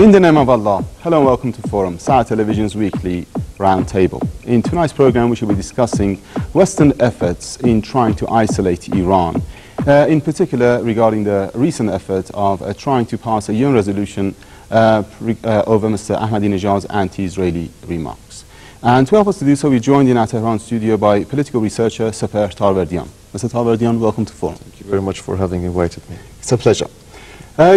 In the name of Allah, hello and welcome to Forum, Sahar Television's weekly roundtable. In tonight's program, we shall be discussing Western efforts in trying to isolate Iran, in particular regarding the recent effort of trying to pass a UN resolution over Mr. Ahmadinejad's anti-Israeli remarks. And to help us to do so, we're joined in our Tehran studio by political researcher Sahar Mr. Tarverdian, welcome to Forum. Thank you very much for having invited me. It's a pleasure.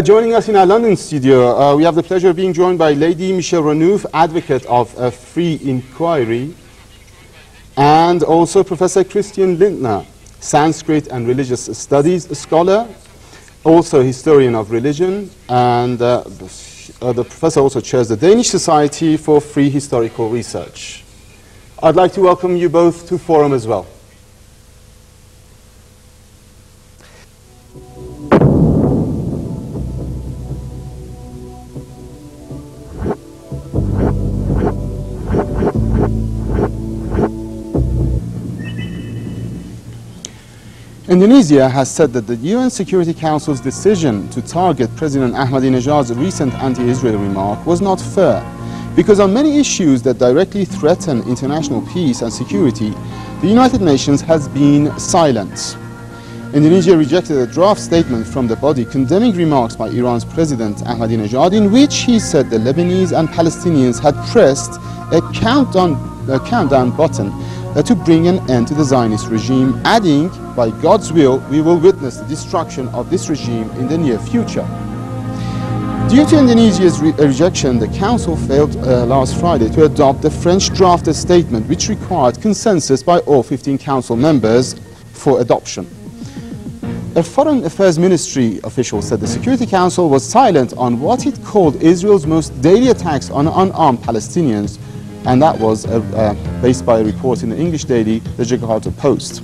Joining us in our London studio, we have the pleasure of being joined by Lady Michele Renouf, advocate of free inquiry, and also Professor Christian Lindtner, Sanskrit and religious studies scholar, also historian of religion, and the professor also chairs the Danish Society for Free Historical Research. I'd like to welcome you both to Forum as well. Indonesia has said that the UN Security Council's decision to target President Ahmadinejad's recent anti-Israel remark was not fair, because on many issues that directly threaten international peace and security, the United Nations has been silent. Indonesia rejected a draft statement from the body condemning remarks by Iran's President Ahmadinejad, in which he said the Lebanese and Palestinians had pressed a countdown button to bring an end to the Zionist regime, adding, by God's will, we will witness the destruction of this regime in the near future. Due to Indonesia's rejection, the Council failed last Friday to adopt the French drafted statement, which required consensus by all 15 Council members for adoption. A Foreign Affairs Ministry official said the Security Council was silent on what it called Israel's most daily attacks on unarmed Palestinians, and that was based by a report in the English daily, the Jakarta Post.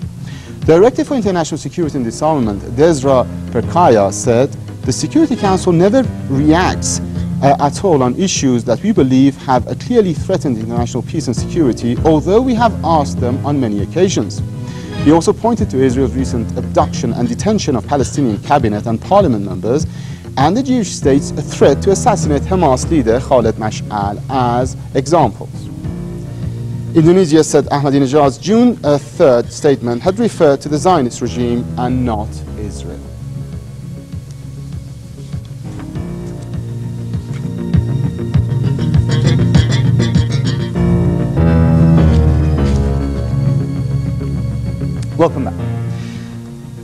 Director for International Security and Disarmament, Desra Perkaya, said the Security Council never reacts at all on issues that we believe have clearly threatened international peace and security, although we have asked them on many occasions. He also pointed to Israel's recent abduction and detention of Palestinian cabinet and parliament members, and the Jewish state's threat to assassinate Hamas leader Khaled Mash'al as examples. Indonesia said Ahmadinejad's June 3rd statement had referred to the Zionist regime and not Israel. Welcome back.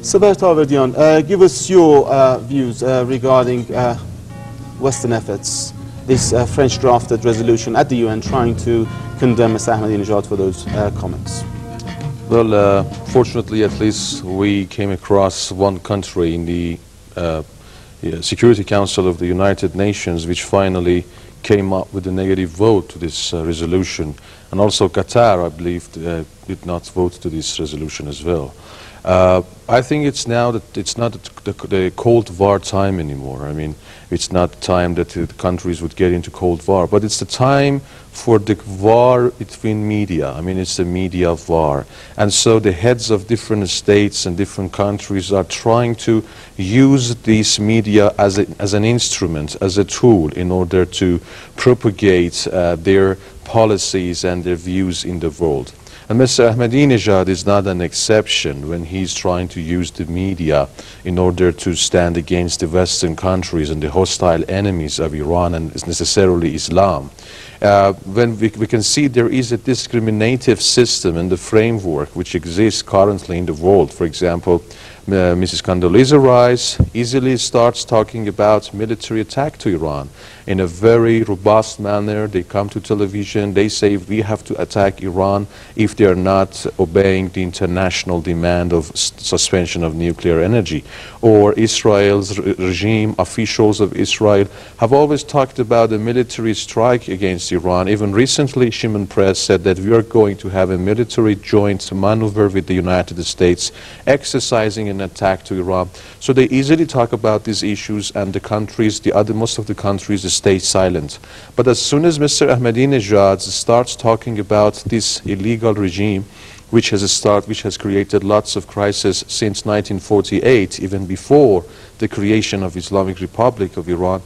Sahar Tarverdian, give us your views regarding Western efforts, this French drafted resolution at the UN trying to condemn Mr. Ahmadinejad for those comments. Well, fortunately, at least we came across one country in the Security Council of the United Nations which finally came up with a negative vote to this resolution. And also Qatar, I believe, did not vote to this resolution as well. I think it's now that it's not the Cold War time anymore. I mean, it's not the time that the countries would get into Cold War, but it's the time for the war between media. I mean, it's the media war. And so the heads of different states and different countries are trying to use these media as an instrument, as a tool, in order to propagate their policies and their views in the world. And Mr. Ahmadinejad is not an exception when he's trying to use the media in order to stand against the Western countries and the hostile enemies of Iran and necessarily Islam. When we can see there is a discriminative system in the framework which exists currently in the world. For example, Mrs. Condoleezza Rice easily starts talking about military attack to Iran in a very robust manner. They come to television, they say we have to attack Iran if they are not obeying the international demand of suspension of nuclear energy. Or Israel's regime, officials of Israel have always talked about a military strike against Iran. Even recently, Shimon Peres said that we are going to have a military joint maneuver with the United States exercising an attack to Iran. So they easily talk about these issues, and the countries, most of the countries stay silent. But as soon as Mr. Ahmadinejad starts talking about this illegal regime, which has created lots of crises since 1948, even before the creation of Islamic Republic of Iran,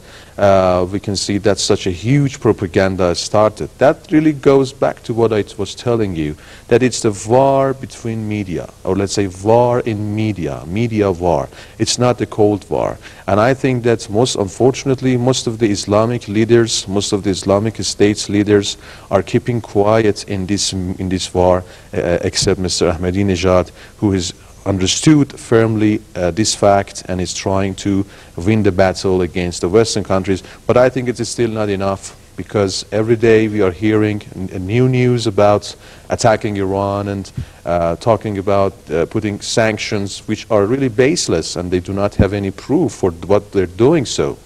we can see that such a huge propaganda started. That really goes back to what I was telling you, that it's the war between media, or let's say war in media, media war. It's not the Cold War. And I think that unfortunately, most of the Islamic leaders, most of the Islamic States leaders are keeping quiet in this war, except Mr. Ahmadinejad, who is understood firmly this fact and is trying to win the battle against the Western countries. But I think it is still not enough, because every day we are hearing new news about attacking Iran and talking about putting sanctions which are really baseless, and they do not have any proof for what they're doing so.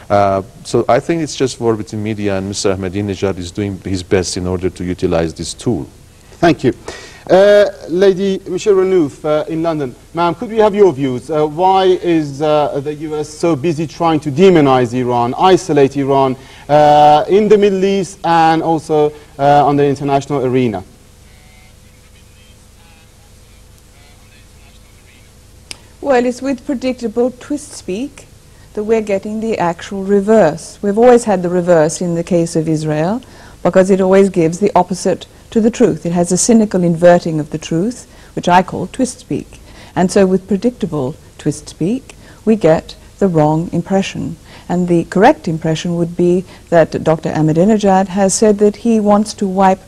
So I think it's just war between media, and Mr. Ahmadinejad is doing his best in order to utilize this tool. Thank you. Lady Michele Renouf in London. Ma'am, could we have your views? Why is the US so busy trying to demonize Iran, isolate Iran in the Middle East and also on the international arena? Well, it's with predictable twist speak that we're getting the actual reverse. We've always had the reverse in the case of Israel, because it always gives the opposite to the truth. It has a cynical inverting of the truth, which I call twist speak. And so with predictable twist speak, we get the wrong impression. And the correct impression would be that Dr. Ahmadinejad has said that he wants to wipe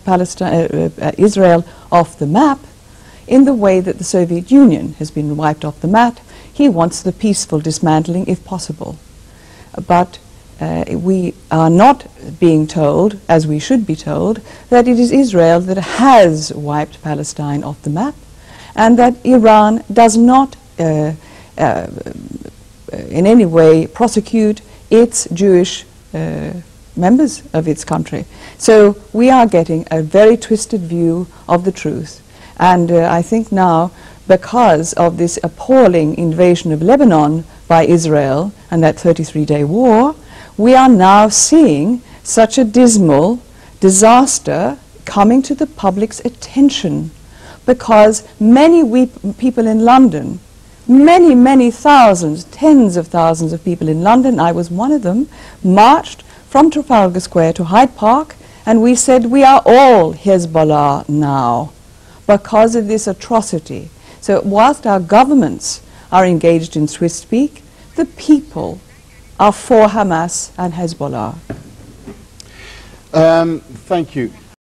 Israel off the map in the way that the Soviet Union has been wiped off the map. He wants the peaceful dismantling if possible. But we are not being told, as we should be told, that it is Israel that has wiped Palestine off the map, and that Iran does not in any way prosecute its Jewish members of its country. So we are getting a very twisted view of the truth. And I think now, because of this appalling invasion of Lebanon by Israel and that 33-day war, we are now seeing such a dismal disaster coming to the public's attention, because many people in London, many thousands, tens of thousands of people in London, I was one of them, marched from Trafalgar Square to Hyde Park, and we said we are all Hezbollah now because of this atrocity. So whilst our governments are engaged in twist speak, the people are for Hamas and Hezbollah. Thank you.